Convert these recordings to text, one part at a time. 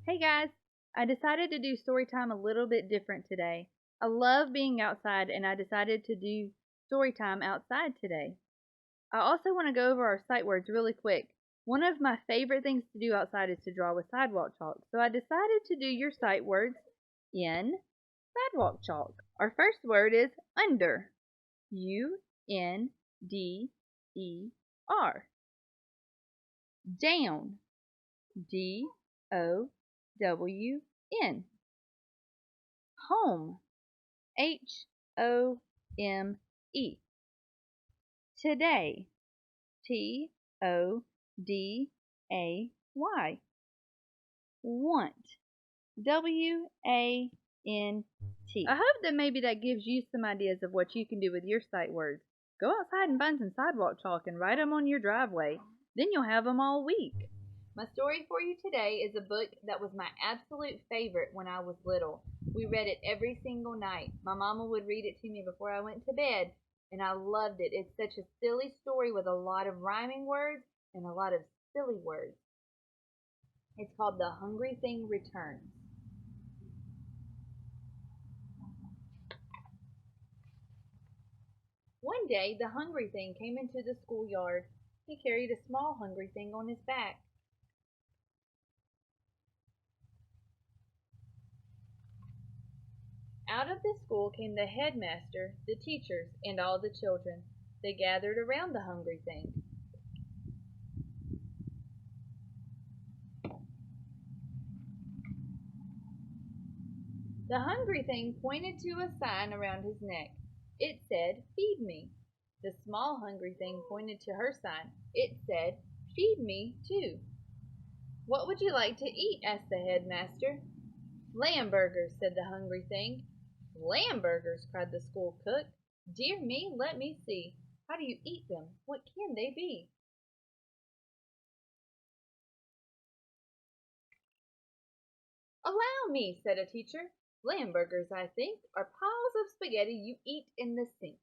Hey guys, I decided to do story time a little bit different today. I love being outside and I decided to do story time outside today. I also want to go over our sight words really quick. One of my favorite things to do outside is to draw with sidewalk chalk, so I decided to do your sight words in sidewalk chalk. Our first word is under. U-N-D-E-R. Down. D-O-W-N. Home. H-O-M-E. Today. T-O-D-A-Y. Want. W-A-N-T. I hope that maybe that gives you some ideas of what you can do with your sight words. Go outside and find some sidewalk chalk and write them on your driveway. Then you'll have them all week. My story for you today is a book that was my absolute favorite when I was little. We read it every single night. My mama would read it to me before I went to bed, and I loved it. It's such a silly story with a lot of rhyming words and a lot of silly words. It's called The Hungry Thing Returns. One day, the hungry thing came into the schoolyard. He carried a small hungry thing on his back. Out of the school came the headmaster, the teachers, and all the children. They gathered around the hungry thing. The hungry thing pointed to a sign around his neck. It said, "Feed me." The small hungry thing pointed to her sign. It said, "Feed me, too." "What would you like to eat?" asked the headmaster. "Lamburgers," said the hungry thing. "Lamburgers!" cried the school cook. "Dear me, let me see. How do you eat them? What can they be?" "Allow me," said a teacher. "Lamburgers, I think, are piles of spaghetti you eat in the sink."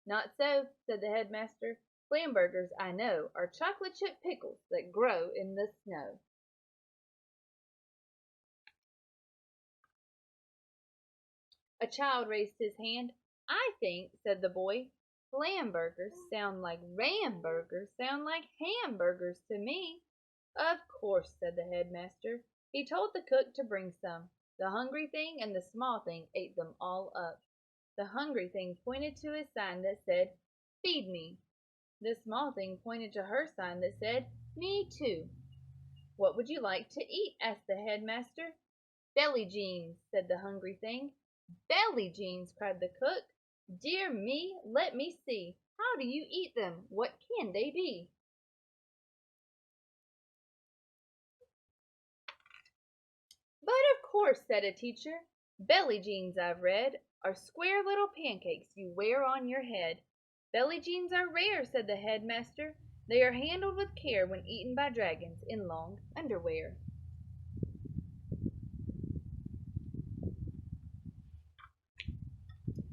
"Not so," said the headmaster. "Lamburgers, I know, are chocolate chip pickles that grow in the snow." A child raised his hand. "I think," said the boy, "Lamburgers sound like Ramburgers sound like hamburgers to me." "Of course," said the headmaster. He told the cook to bring some. The hungry thing and the small thing ate them all up. The hungry thing pointed to his sign that said, "Feed me." The small thing pointed to her sign that said, "Me too." "What would you like to eat?" asked the headmaster. "Belly jeans," said the hungry thing. "Belly jeans!" cried the cook. "Dear me, let me see. How do you eat them? What can they be?" "But of course," said a teacher. "Belly jeans, I've read, are square little pancakes you wear on your head." "Belly jeans are rare," said the headmaster. "They are handled with care when eaten by dragons in long underwear."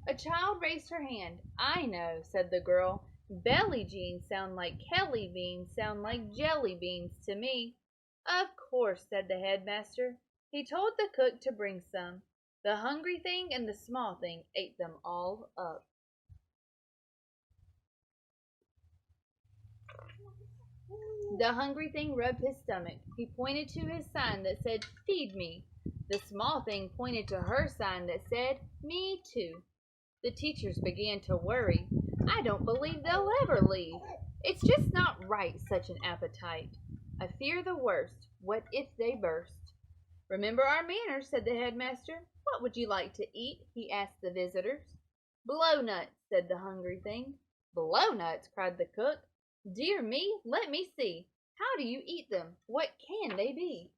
A child raised her hand. "I know," said the girl. "Belly jeans sound like Kelly beans sound like jelly beans to me." "Of course," said the headmaster. He told the cook to bring some. The hungry thing and the small thing ate them all up. The hungry thing rubbed his stomach. He pointed to his sign that said, "Feed me." The small thing pointed to her sign that said, "Me too." The teachers began to worry. "I don't believe they'll ever leave. It's just not right, such an appetite. I fear the worst. What if they burst?" "Remember our manners," said the headmaster. "What would you like to eat?" he asked the visitors. "Blow nuts," said the hungry thing. "Blow nuts!" cried the cook. "Dear me, let me see. How do you eat them? What can they be?"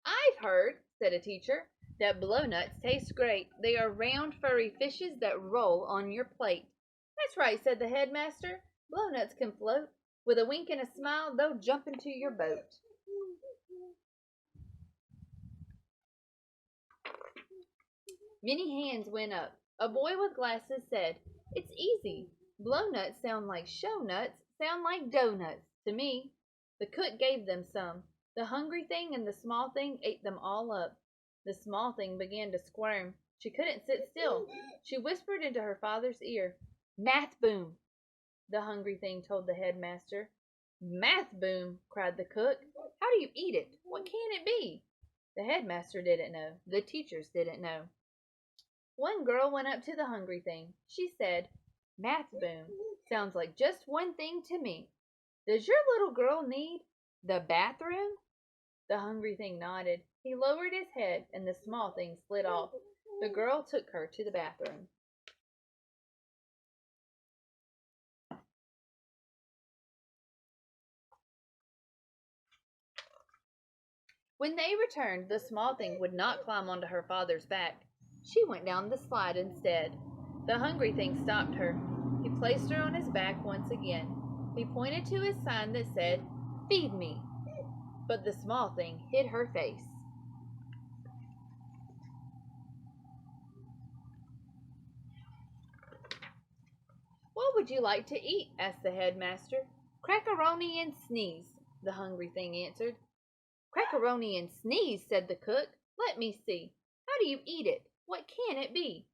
"I've heard," said a teacher, "that blow nuts taste great. They are round, furry fishes that roll on your plate." "That's right," said the headmaster. "Blow nuts can float. With a wink and a smile, they'll jump into your boat." Many hands went up. A boy with glasses said, "It's easy. Blow nuts sound like show nuts sound like doughnuts to me. The cook gave them some. The hungry thing and the small thing ate them all up. The small thing began to squirm. She couldn't sit still. She whispered into her father's ear. Math boom, the hungry thing told the headmaster. Math boom, cried the cook. How do you eat it? What can it be? The headmaster didn't know. The teachers didn't know. One girl went up to the hungry thing. She said, Math boom sounds like just one thing to me. Does your little girl need the bathroom? The hungry thing nodded. He lowered his head, and the small thing slid off. The girl took her to the bathroom. When they returned, the small thing would not climb onto her father's back. She went down the slide instead. The hungry thing stopped her. He placed her on his back once again. He pointed to his sign that said, Feed me. But the small thing hid her face. What would you like to eat? Asked the headmaster. Crackaroni and sneeze, the hungry thing answered. Crackaroni and sneeze, said the cook. Let me see. How do you eat it? What can it be?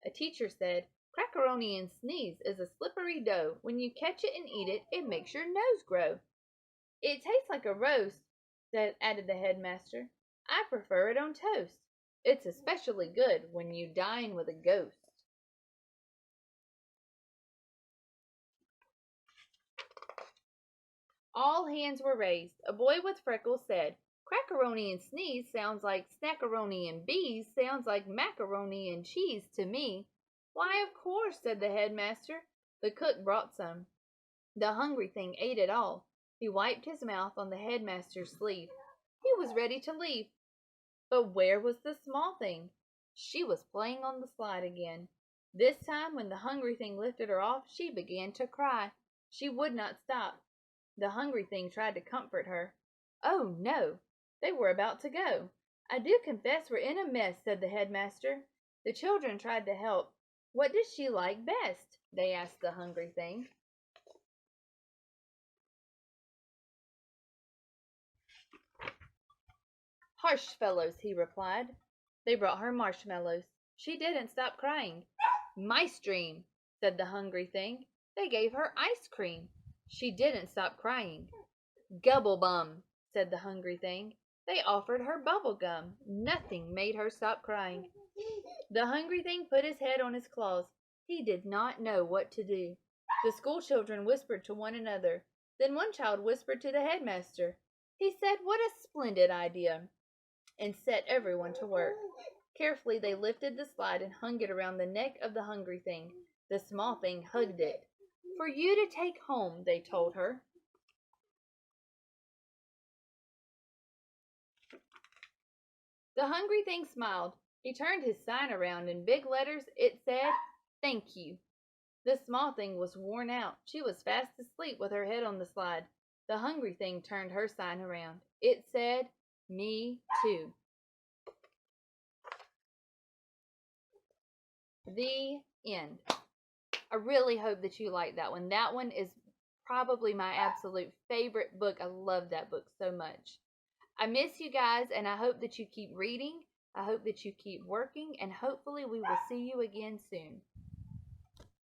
A teacher said, Crackaroni and sneeze is a slippery dough. When you catch it and eat it, it makes your nose grow. It tastes like a roast, added the headmaster. I prefer it on toast. It's especially good when you dine with a ghost. All hands were raised. A boy with freckles said, Crackaroni and sneeze sounds like snackaroni and bees, sounds like macaroni and cheese to me. Why, of course, said the headmaster. The cook brought some. The hungry thing ate it all. He wiped his mouth on the headmaster's sleeve. He was ready to leave. But where was the small thing? She was playing on the slide again. This time, when the hungry thing lifted her off, she began to cry. She would not stop. The hungry thing tried to comfort her. Oh, no, they were about to go. I do confess we're in a mess, said the headmaster. The children tried to help. What does she like best? They asked the hungry thing. Marshmallows, he replied. They brought her marshmallows. She didn't stop crying. Mice dream, said the hungry thing. They gave her ice cream. She didn't stop crying. Gubble bum, said the hungry thing. They offered her bubble gum. Nothing made her stop crying. The hungry thing put his head on his claws. He did not know what to do. The school children whispered to one another. Then one child whispered to the headmaster. He said, What a splendid idea, and set everyone to work. Carefully they lifted the slide and hung it around the neck of the hungry thing. The small thing hugged it. For you to take home, they told her. The hungry thing smiled. He turned his sign around. In big letters it said, Thank you. The small thing was worn out. She was fast asleep with her head on the slide. The hungry thing turned her sign around. It said, Me too. The end. I really hope that you like that one. That one is probably my absolute favorite book. I love that book so much. I miss you guys, and I hope that you keep reading. I hope that you keep working, and hopefully we will see you again soon.